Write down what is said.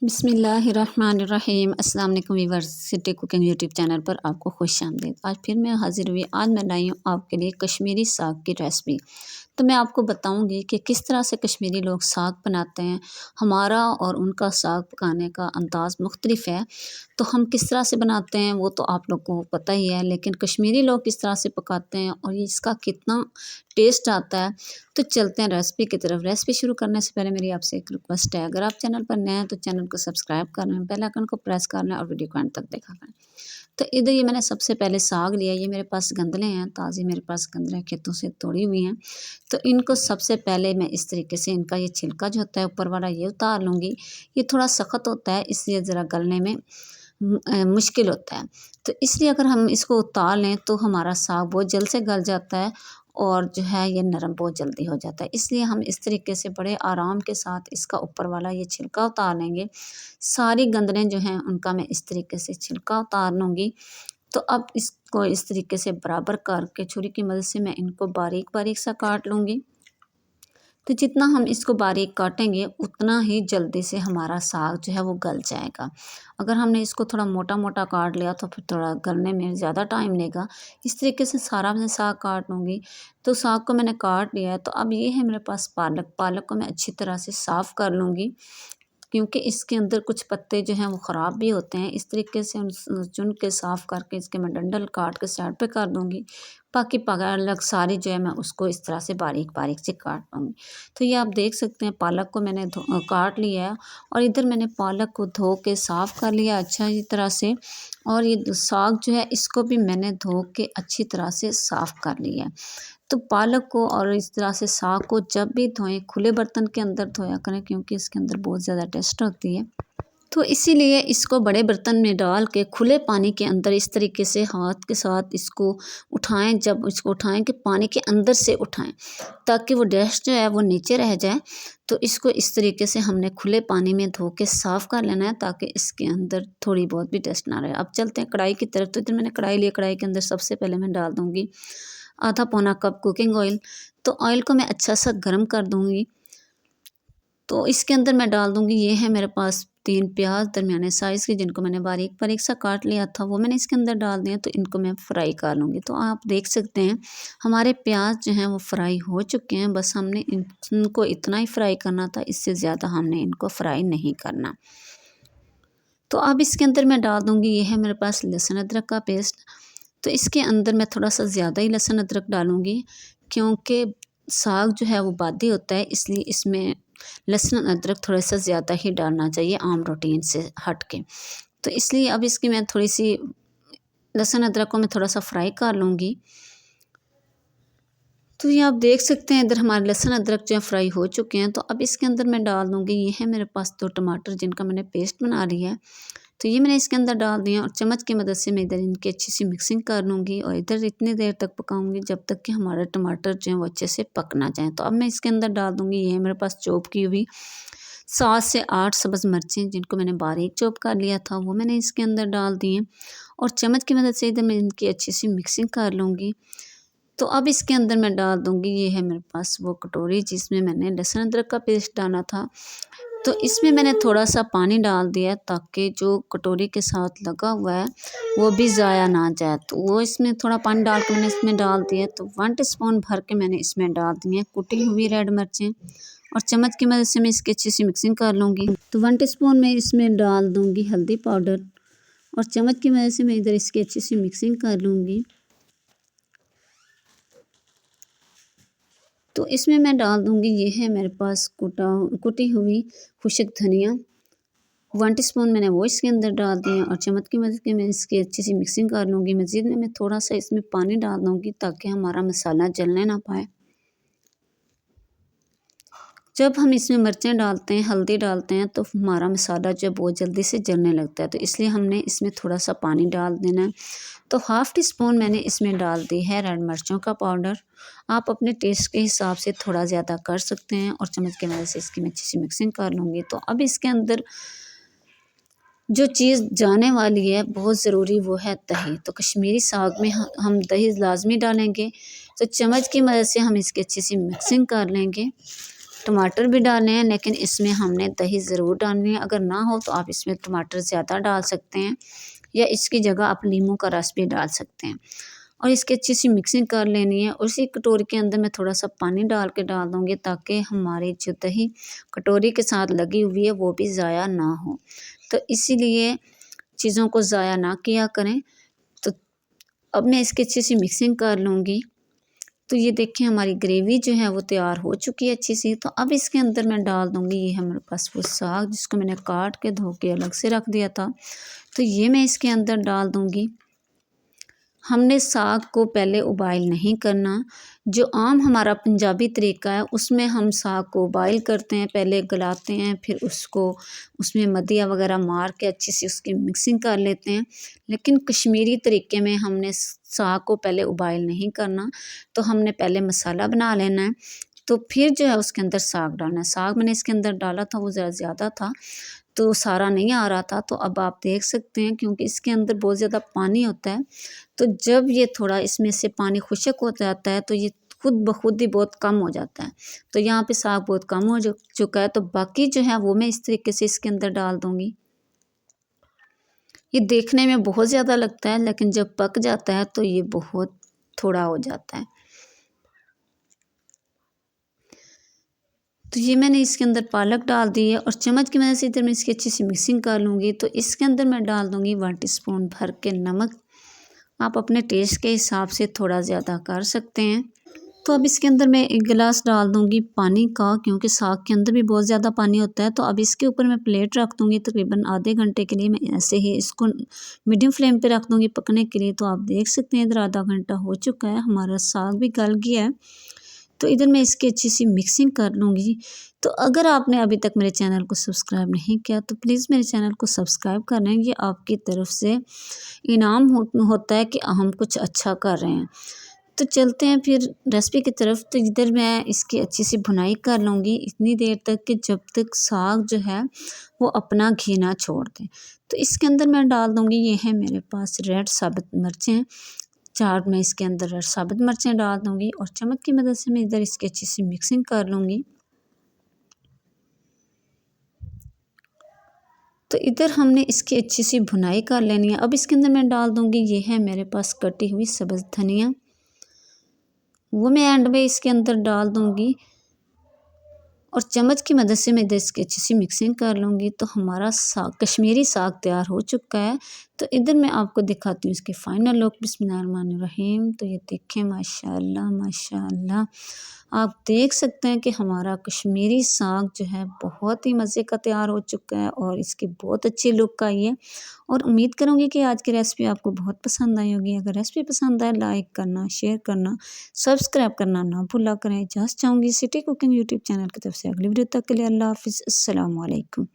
बिस्मिल्लाहिर्रहमानिर्रहीम। अस्सलाम वालेकुम viewers, city cooking YouTube channel पर आपको खुश आमदीद। आज फिर मैं हाजिर हुई। आज मैं लाई हूँ आपके लिए कश्मीरी साग की रेसिपी। तो मैं आपको बताऊंगी कि किस तरह से कश्मीरी लोग साग बनाते हैं। हमारा और उनका साग पकाने का अंदाज़ मुख्तलिफ है, तो हम किस तरह से बनाते हैं वो तो आप लोग को पता ही है, लेकिन कश्मीरी लोग किस तरह से पकाते हैं और ये इसका कितना टेस्ट आता है। तो चलते हैं रेसिपी की तरफ। रेसिपी शुरू करने से पहले मेरी आपसे एक रिक्वेस्ट है, अगर आप चैनल पर नए हैं तो चैनल को सब्सक्राइब कर लें, बेल आइकन को प्रेस कर लें और वीडियो को एंड तक देखा करें। तो इधर ये मैंने सबसे पहले साग लिया। ये मेरे पास गंदले हैं, ताज़ी मेरे पास गंदले खेतों से तोड़ी हुई हैं। तो इनको सबसे पहले मैं इस तरीके से इनका ये छिलका जो होता है ऊपर वाला ये उतार लूँगी। ये थोड़ा सख्त होता है, इसलिए ज़रा गलने में मुश्किल होता है। तो इसलिए अगर हम इसको उतार लें तो हमारा साग बहुत जल्द से गल जाता है और जो है ये नरम बहुत जल्दी हो जाता है। इसलिए हम इस तरीके से बड़े आराम के साथ इसका ऊपर वाला ये छिलका उतार लेंगे। सारी गंदलें जो हैं उनका मैं इस तरीके से छिलका उतार लूँगी। तो अब इसको इस तरीके से बराबर करके छुरी की मदद से मैं इनको बारीक बारीक सा काट लूँगी। तो जितना हम इसको बारीक काटेंगे उतना ही जल्दी से हमारा साग जो है वो गल जाएगा। अगर हमने इसको थोड़ा मोटा मोटा काट लिया तो फिर थोड़ा गलने में ज़्यादा टाइम लेगा। इस तरीके से सारा मैं साग काट लूँगी। तो साग को मैंने काट लिया है। तो अब ये है मेरे पास पालक। पालक को मैं अच्छी तरह से साफ़ कर लूँगी, क्योंकि इसके अंदर कुछ पत्ते जो हैं वो ख़राब भी होते हैं। इस तरीके से चुन के साफ़ करके इसके मैं डंठल काट के साइड पे कर दूँगी। बाकी पालक सारी जो है मैं उसको इस तरह से बारीक बारीक से काट लूँगी। तो ये आप देख सकते हैं पालक को मैंने काट लिया है और इधर मैंने पालक को धो के साफ़ कर लिया अच्छा तरह से। और ये साग जो है इसको भी मैंने धो के अच्छी तरह से साफ़ कर लिया है। तो पालक को और इस तरह से साग को जब भी धोएं खुले बर्तन के अंदर धोया करें, क्योंकि इसके अंदर बहुत ज़्यादा डस्ट होती है। तो इसीलिए इसको बड़े बर्तन में डाल के खुले पानी के अंदर इस तरीके से हाथ के साथ इसको उठाएं। जब इसको उठाएं कि पानी के अंदर से उठाएं ताकि वो डस्ट जो है वो नीचे रह जाए। तो इसको इस तरीके से हमने खुले पानी में धो के साफ़ कर लेना है ताकि इसके अंदर थोड़ी बहुत भी डस्ट ना रहे। अब चलते हैं कढ़ाई की तरफ। तो इधर मैंने कढ़ाई लिया। कढ़ाई के अंदर सबसे पहले मैं डाल दूँगी आधा पौना कप कुकिंग ऑयल। तो ऑयल को मैं अच्छा सा गर्म कर दूँगी। तो इसके अंदर मैं डाल दूँगी, ये है मेरे पास 3 प्याज दरमियाने साइज़ के, जिनको मैंने बारीक बारीक सा काट लिया था, वो मैंने इसके अंदर डाल दिया। तो इनको मैं फ्राई कर लूँगी। तो आप देख सकते हैं हमारे प्याज जो हैं वो फ्राई हो चुके हैं। बस हमने इनको इतना ही फ्राई करना था, इससे ज़्यादा हमने इनको फ्राई नहीं करना। तो अब इसके अंदर मैं डाल दूँगी, ये है मेरे पास लहसुन अदरक का पेस्ट। तो इसके अंदर मैं थोड़ा सा ज़्यादा ही लहसुन अदरक डालूँगी, क्योंकि साग जो है वो बादी होता है, इसलिए इसमें लहसुन अदरक थोड़ा सा ज़्यादा ही डालना चाहिए आम रूटीन से हट के। तो इसलिए अब इसकी मैं थोड़ी सी लहसुन अदरक को मैं थोड़ा सा फ्राई कर लूँगी। तो ये आप देख सकते हैं इधर हमारे लहसुन अदरक जो है फ्राई हो चुके हैं। तो अब इसके अंदर मैं डाल दूँगी, ये है मेरे पास 2 टमाटर जिनका मैंने पेस्ट बना लिया है। तो ये मैंने इसके अंदर डाल दिया और चम्मच की मदद से मैं इधर इनकी अच्छी सी मिक्सिंग कर लूँगी और इधर इतनी देर तक पकाऊँगी जब तक कि हमारे टमाटर जो हैं वो अच्छे से पक ना जाएँ। तो अब मैं इसके अंदर डाल दूँगी, ये है मेरे पास चॉप की हुई 7 से 8 सब्ज़ मिर्चें, जिनको मैंने बारीक चॉप कर लिया था, वो मैंने इसके अंदर डाल दी हैं और चम्मच की मदद से इधर मैं इनकी अच्छी सी मिक्सिंग कर लूँगी। तो अब इसके अंदर मैं डाल दूँगी, ये है मेरे पास वो कटोरी जिसमें मैंने लहसुन अदरक का पेस्ट डाला था। तो इसमें मैंने थोड़ा सा पानी डाल दिया ताकि जो कटोरी के साथ लगा हुआ है वो भी ज़ाया ना जाए। तो वो इसमें थोड़ा पानी डाल के मैंने इसमें डाल दिया। तो 1 टीस्पून भर के मैंने इसमें डाल दी हैं कुटी हुई रेड मिर्चें और चम्मच की मदद से मैं इसकी अच्छी सी मिक्सिंग कर लूँगी। तो 1 टीस्पून मैं इसमें डाल दूँगी हल्दी पाउडर और चम्मच की मदद से मैं इधर इसकी अच्छी सी मिक्सिंग कर लूँगी। तो इसमें मैं डाल दूँगी, ये है मेरे पास कुटी हुई खुश्क धनिया 1 टीस्पून मैंने वो इसके अंदर डाल दिया और चम्मच की मदद से मैं इसकी अच्छी सी मिक्सिंग कर लूँगी। मज़ीद में मैं थोड़ा सा इसमें पानी डाल दूँगी ताकि हमारा मसाला जलने ना पाए। जब हम इसमें मिर्चें डालते हैं, हल्दी डालते हैं, तो हमारा मसाला जो है बहुत जल्दी से जलने लगता है। तो इसलिए हमने इसमें थोड़ा सा पानी डाल देना है। तो 1/2 टीस्पून मैंने इसमें डाल दी है रेड मिर्चों का पाउडर। आप अपने टेस्ट के हिसाब से थोड़ा ज़्यादा कर सकते हैं और चम्मच की मदद से इसकी मैं अच्छी सी मिक्सिंग कर लूँगी। तो अब इसके अंदर जो चीज़ जाने वाली है बहुत ज़रूरी, वो है दही। तो कश्मीरी साग में हम दही लाज़मी डालेंगे। तो चम्मच की मदद से हम इसकी अच्छी सी मिक्सिंग कर लेंगे टमाटर भी डालने हैं, लेकिन इसमें हमने दही ज़रूर डालनी है। अगर ना हो तो आप इसमें टमाटर ज़्यादा डाल सकते हैं या इसकी जगह आप नींबू का रस भी डाल सकते हैं। और इसकी अच्छी सी मिक्सिंग कर लेनी है। उसी कटोरी के अंदर मैं थोड़ा सा पानी डाल दूँगी ताकि हमारी जो दही कटोरी के साथ लगी हुई है वो भी ज़ाया ना हो। तो इसीलिए चीज़ों को ज़ाया ना किया करें। तो अब मैं इसकी अच्छी सी मिक्सिंग कर लूँगी। तो ये देखिए हमारी ग्रेवी जो है वो तैयार हो चुकी है अच्छी सी। तो अब इसके अंदर मैं डाल दूँगी, ये है मेरे पास वो साग जिसको मैंने काट के धो के अलग से रख दिया था। तो ये मैं इसके अंदर डाल दूँगी। हमने साग को पहले उबाइल नहीं करना। जो आम हमारा पंजाबी तरीका है उसमें हम साग को उबाइल करते हैं, पहले गलाते हैं, फिर उसको उसमें मदिया वगैरह मार के अच्छी सी उसकी मिक्सिंग कर लेते हैं। लेकिन कश्मीरी तरीके में हमने साग को पहले उबाइल नहीं करना। तो हमने पहले मसाला बना लेना है, तो फिर जो है उसके अंदर साग डालना है। साग मैंने इसके अंदर डाला था वो ज़रा ज़्यादा था, तो सारा नहीं आ रहा था। तो अब आप देख सकते हैं क्योंकि इसके अंदर बहुत ज़्यादा पानी होता है, तो जब ये थोड़ा इसमें से पानी खुश्क हो जाता है तो ये खुद ब खुद ही बहुत कम हो जाता है। तो यहाँ पे साग बहुत कम हो चुका है, तो बाकी जो है वो मैं इस तरीके से इसके अंदर डाल दूँगी। ये देखने में बहुत ज़्यादा लगता है, लेकिन जब पक जाता है तो ये बहुत थोड़ा हो जाता है। तो ये मैंने इसके अंदर पालक डाल दी है और चम्मच की मदद से इधर मैं इसकी अच्छी सी मिक्सिंग कर लूँगी। तो इसके अंदर मैं डाल दूँगी 1 टीस्पून भर के नमक। आप अपने टेस्ट के हिसाब से थोड़ा ज़्यादा कर सकते हैं। तो अब इसके अंदर मैं 1 गिलास डाल दूँगी पानी का, क्योंकि साग के अंदर भी बहुत ज़्यादा पानी होता है। तो अब इसके ऊपर मैं प्लेट रख दूँगी तकरीबन आधे घंटे के लिए। मैं ऐसे ही इसको मीडियम फ्लेम पे रख दूँगी पकने के लिए। तो आप देख सकते हैं इधर आधा घंटा हो चुका है, हमारा साग भी गल गया है। तो इधर मैं इसकी अच्छी सी मिक्सिंग कर लूँगी। तो अगर आपने अभी तक मेरे चैनल को सब्सक्राइब नहीं किया तो प्लीज़ मेरे चैनल को सब्सक्राइब कर लें। ये आपकी तरफ से इनाम होता है कि हम कुछ अच्छा कर रहे हैं। तो चलते हैं फिर रेसिपी की तरफ। तो इधर मैं इसकी अच्छी सी भुनाई कर लूँगी इतनी देर तक कि जब तक साग जो है वो अपना घी ना छोड़ दे। तो इसके अंदर मैं डाल दूँगी, ये है मेरे पास रेड साबुत मिर्चें, 4 मैं इसके अंदर रेड साबुत मिर्चें डाल दूँगी और चम्मच की मदद से मैं इधर इसकी अच्छी सी मिक्सिंग कर लूँगी। तो इधर हमने इसकी अच्छी सी भुनाई कर लेनी है। अब इसके अंदर मैं डाल दूँगी, ये है मेरे पास कटी हुई सब्ज़ धनिया, वो मैं एंड में इसके अंदर डाल दूँगी और चम्मच की मदद से मैं इधर इसकी अच्छी सी मिक्सिंग कर लूँगी। तो हमारा साग कश्मीरी साग तैयार हो चुका है। तो इधर मैं आपको दिखाती हूँ इसकी फ़ाइनल लुक। बिस्मिल्लाहिर्रहमानिर्रहीम। तो ये देखें माशाअल्लाह माशाअल्लाह, आप देख सकते हैं कि हमारा कश्मीरी साग जो है बहुत ही मज़े का तैयार हो चुका है और इसकी बहुत अच्छी लुक आई है। और उम्मीद करूँगी कि आज की रेसिपी आपको बहुत पसंद आई होगी। अगर रेसिपी पसंद आए लाइक करना, शेयर करना, सब्सक्राइब करना ना भूला करें। इजाज़त चाहूँगी सिटी कुकिंग यूट्यूब चैनल की तरफ से। अगली वीडियो तक के लिए अल्लाह हाफ़िज़। अस्सलाम वालेकुम।